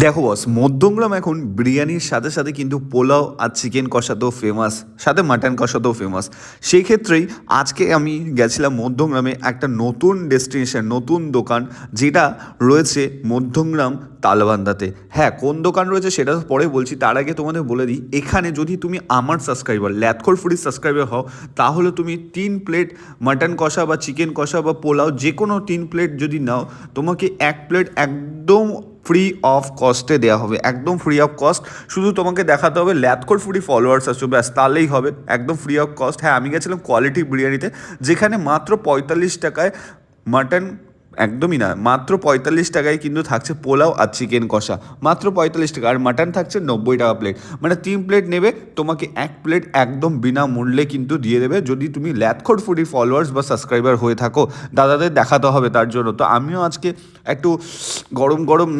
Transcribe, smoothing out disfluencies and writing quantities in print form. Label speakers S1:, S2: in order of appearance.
S1: দেখো বস, মধ্যমগ্রাম এখন বিরিয়ানির সাথে সাথে কিন্তু পোলাও আর চিকেন কষাতেও ফেমাস, সাথে মাটন কষাতেও ফেমাস। সেই ক্ষেত্রেই আজকে আমি গেছিলাম মধ্যমগ্রামে একটা নতুন ডেস্টিনেশন, নতুন দোকান, যেটা রয়েছে মধ্যমগ্রাম তালবান্ধাতে। হ্যাঁ, কোন দোকান রয়েছে সেটা তো পরে বলছি, তার আগে তোমাদের বলে দিই, এখানে যদি তুমি আমার সাবস্ক্রাইবার, ল্যাথখোর ফুডির সাবস্ক্রাইবার হও, তাহলে তুমি 3 প্লেট মাটন কষা বা চিকেন কষা বা পোলাও যে কোনো 3 প্লেট যদি নাও, তোমাকে 1 প্লেট একদম ফ্রি অফ কস্টে দেওয়া হবে, একদম ফ্রি অফ কস্ট। শুধু তোমাকে দেখাতে হবে ল্যাথখোর ফুডি ফলোয়ার্স আছো, ব্যাস, তাহলেই হবে, একদম ফ্রি অফ কস্ট। হ্যাঁ, আমি গেছিলাম কোয়ালিটি বিরিয়ানিতে, যেখানে মাত্র 45 টাকায় মাটন, একদমই না, মাত্র 45 টাকায় কিন্তু থাকছে পোলাও আর চিকেন কষা, মাত্র 45 টাকা। আর মাটন থাকছে 90 টাকা প্লেট। মানে 3 প্লেট নেবে, তোমাকে 1 প্লেট একদম বিনামূল্যে কিন্তু দিয়ে দেবে, যদি তুমি ল্যাথখোর ফুডি ফলোয়ার্স বা সাবস্ক্রাইবার হয়ে থাকো। দাদাদের দেখাতে হবে তার জন্য। তো আমিও আজকে একটু গরম গরম